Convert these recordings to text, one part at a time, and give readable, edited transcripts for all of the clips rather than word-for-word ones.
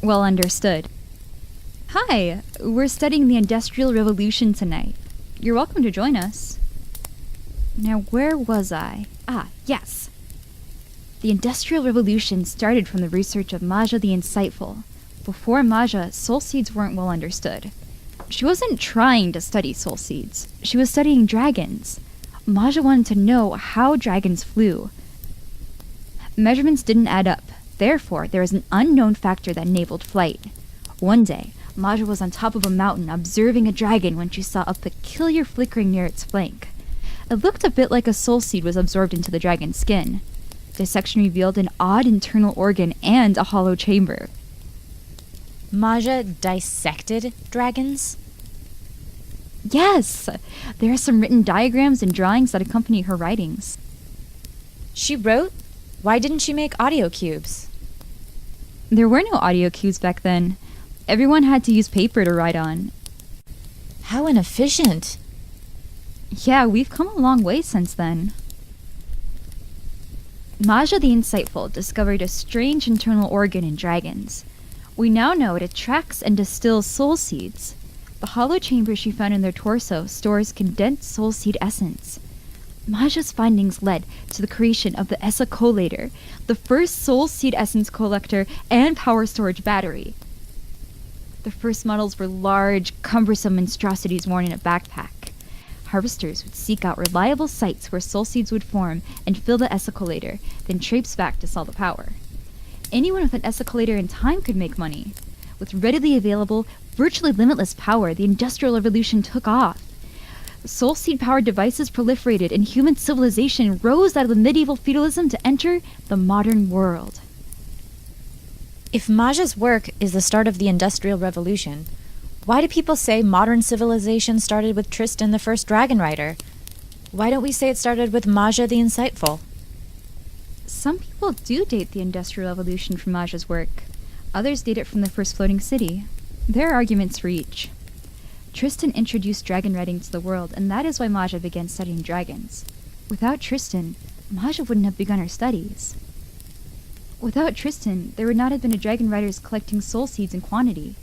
well understood. Hi, we're studying the Industrial Revolution tonight. You're welcome to join us. Now, where was I? Yes. The Industrial Revolution started from the research of Maja the Insightful. Before Maja, soul seeds weren't well understood. She wasn't trying to study soul seeds. She was studying dragons. Maja wanted to know how dragons flew. Measurements didn't add up. Therefore, there was an unknown factor that enabled flight. One day, Maja was on top of a mountain observing a dragon when she saw a peculiar flickering near its flank. It looked a bit like a soul seed was absorbed into the dragon's skin. Dissection revealed an odd internal organ and a hollow chamber. Maja dissected dragons? Yes! There are some written diagrams and drawings that accompany her writings. She wrote? Why didn't she make audio cubes? There were no audio cubes back then. Everyone had to use paper to write on. How inefficient. Yeah, we've come a long way since then. Maja the Insightful discovered a strange internal organ in dragons. We now know it attracts and distills soul seeds. The hollow chamber she found in their torso stores condensed soul seed essence. Maja's findings led to the creation of the Essa Collator, the first soul seed essence collector and power storage battery. The first models were large, cumbersome monstrosities worn in a backpack. Harvesters would seek out reliable sites where soul seeds would form and fill the Essa Collator, then traipse back to sell the power. Anyone with an Essa Collator in time could make money. With readily available, virtually limitless power, the Industrial Revolution took off. Soul seed-powered devices proliferated, and human civilization rose out of the medieval feudalism to enter the modern world. If Maja's work is the start of the Industrial Revolution, why do people say modern civilization started with Tristan the first dragon rider? Why don't we say it started with Maja the Insightful? Some people do date the Industrial Revolution from Maja's work. Others date it from the first floating city. There are arguments for each. Tristan introduced dragon riding to the world, and that is why Maja began studying dragons. Without Tristan, Maja wouldn't have begun her studies. Without Tristan, there would not have been a dragon riders collecting soul seeds in quantity.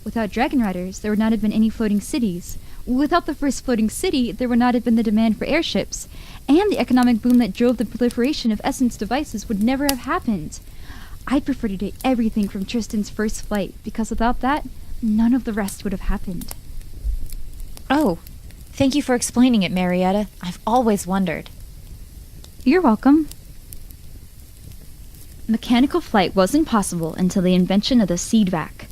Without dragon riders, there would not have been any floating cities. Without the first floating city, there would not have been the demand for airships, and the economic boom that drove the proliferation of essence devices would never have happened. I prefer to date everything from Tristan's first flight, because without that, none of the rest would have happened. Oh, thank you for explaining it, Marietta. I've always wondered. You're welcome. Mechanical flight wasn't possible until the invention of the seed vac.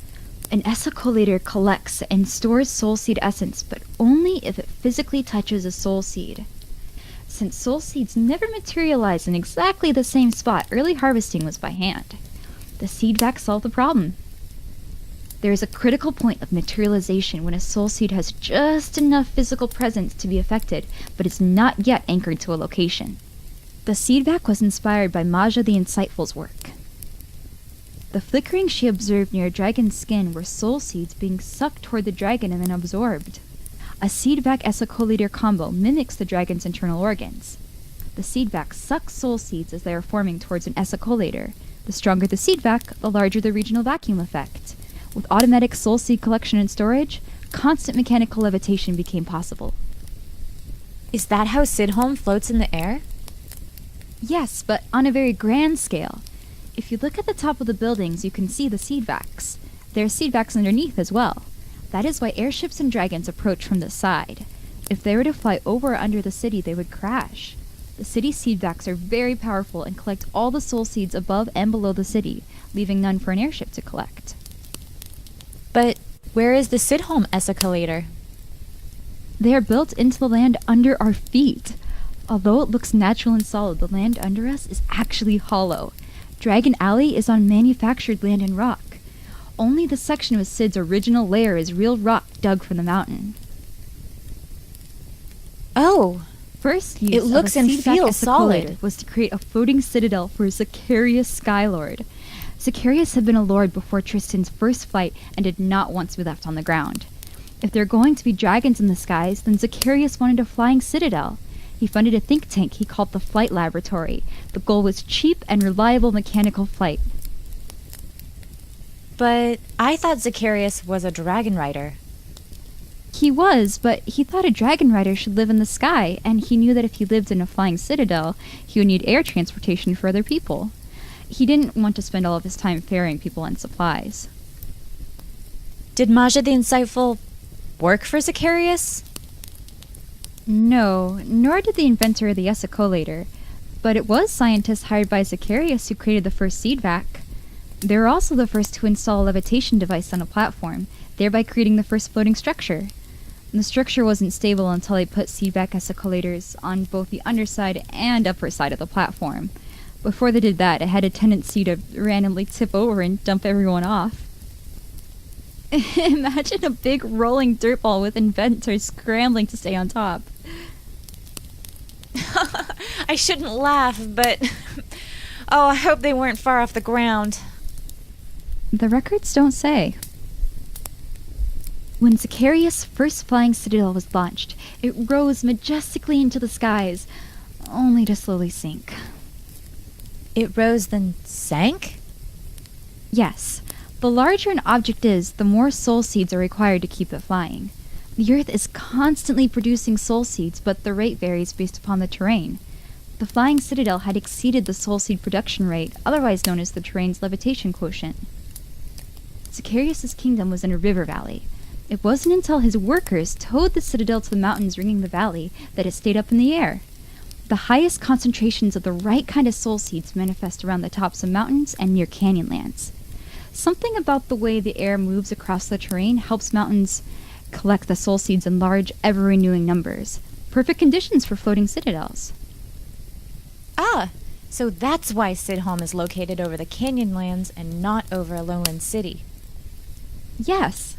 An Essa Collator collects and stores soul seed essence, but only if it physically touches a soul seed. Since soul seeds never materialize in exactly the same spot, early harvesting was by hand. The seed vac solved the problem. There is a critical point of materialization when a soul seed has just enough physical presence to be affected, but is not yet anchored to a location. The seed vac was inspired by Maja the Insightful's work. The flickering she observed near a dragon's skin were soul seeds being sucked toward the dragon and then absorbed. A seed vac Essa Collator combo mimics the dragon's internal organs. The seed vac sucks soul seeds as they are forming towards an Essa Collator. The stronger the seed vac, the larger the regional vacuum effect. With automatic soul seed collection and storage, constant mechanical levitation became possible. Is that how Sidholm floats in the air? Yes, but on a very grand scale. If you look at the top of the buildings, you can see the seed vacs. There are seed vacs underneath as well. That is why airships and dragons approach from the side. If they were to fly over or under the city, they would crash. The city's seed vacs are very powerful and collect all the soul seeds above and below the city, leaving none for an airship to collect. But where is the Sidholm Essa Collator? They are built into the land under our feet. Although it looks natural and solid, the land under us is actually hollow. Dragon Alley is on manufactured land and rock. Only the section with Sid's original lair is real rock dug from the mountain. Oh, First use it looks of a and seed vac feels Essa solid. Collator was to create a floating citadel for Zacharias Skylord. Zacharias had been a lord before Tristan's first flight and did not want to be left on the ground. If there are going to be dragons in the skies, then Zacharias wanted a flying citadel. He funded a think tank he called the Flight Laboratory. The goal was cheap and reliable mechanical flight. But I thought Zacharias was a dragon rider. He was, but he thought a dragon rider should live in the sky, and he knew that if he lived in a flying citadel, he would need air transportation for other people. He didn't want to spend all of his time ferrying people and supplies. Did Maja the Insightful work for Zacharias? No, nor did the inventor of the Essicolator, but it was scientists hired by Zacharias who created the first seed vac. They were also the first to install a levitation device on a platform, thereby creating the first floating structure. The structure wasn't stable until they put seed vac essicolators on both the underside and upper side of the platform. Before they did that, it had a tendency to randomly tip over and dump everyone off. Imagine a big rolling dirt ball with inventors scrambling to stay on top. I shouldn't laugh, but... oh, I hope they weren't far off the ground. The records don't say. When Zacharias' first flying citadel was launched, it rose majestically into the skies, only to slowly sink. It rose then sank? Yes. The larger an object is, the more soul seeds are required to keep it flying. The Earth is constantly producing soul seeds, but the rate varies based upon the terrain. The flying citadel had exceeded the soul seed production rate, otherwise known as the terrain's levitation quotient. Zacharias' kingdom was in a river valley. It wasn't until his workers towed the citadel to the mountains ringing the valley that it stayed up in the air. The highest concentrations of the right kind of soul seeds manifest around the tops of mountains and near canyonlands. Something about the way the air moves across the terrain helps mountains collect the soul seeds in large, ever-renewing numbers. Perfect conditions for floating citadels. Ah, so that's why Sidholm is located over the canyonlands and not over a lowland city. Yes.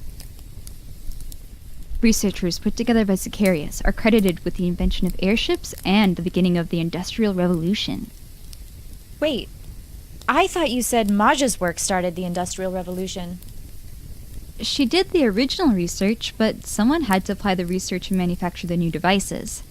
Researchers put together by Zacharias are credited with the invention of airships and the beginning of the Industrial Revolution. Wait, I thought you said Maja's work started the Industrial Revolution. She did the original research, but someone had to apply the research and manufacture the new devices.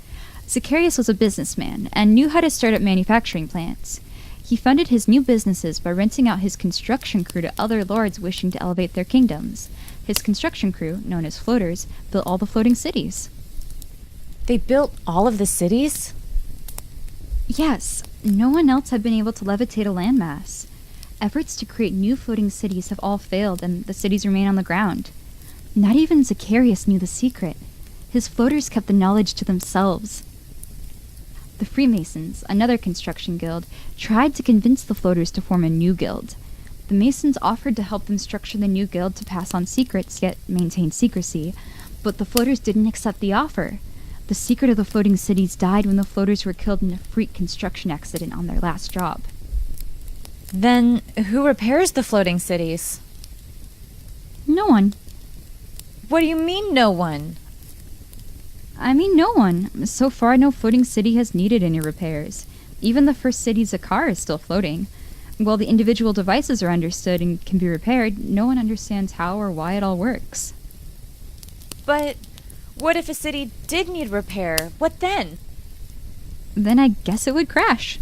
Zacharias was a businessman and knew how to start up manufacturing plants. He funded his new businesses by renting out his construction crew to other lords wishing to elevate their kingdoms. His construction crew, known as floaters, built all the floating cities. They built all of the cities? Yes, no one else had been able to levitate a landmass. Efforts to create new floating cities have all failed, and the cities remain on the ground. Not even Zacharias knew the secret. His floaters kept the knowledge to themselves. The Freemasons, another construction guild, tried to convince the floaters to form a new guild. The Masons offered to help them structure the new guild to pass on secrets, yet maintain secrecy, but the floaters didn't accept the offer. The secret of the floating cities died when the floaters were killed in a freak construction accident on their last job. Then who repairs the floating cities? No one. What do you mean, no one? I mean no one. So far, no floating city has needed any repairs. Even the first city, Zakar, is still floating. While the individual devices are understood and can be repaired, no one understands how or why it all works. But what if a city did need repair? What then? Then I guess it would crash.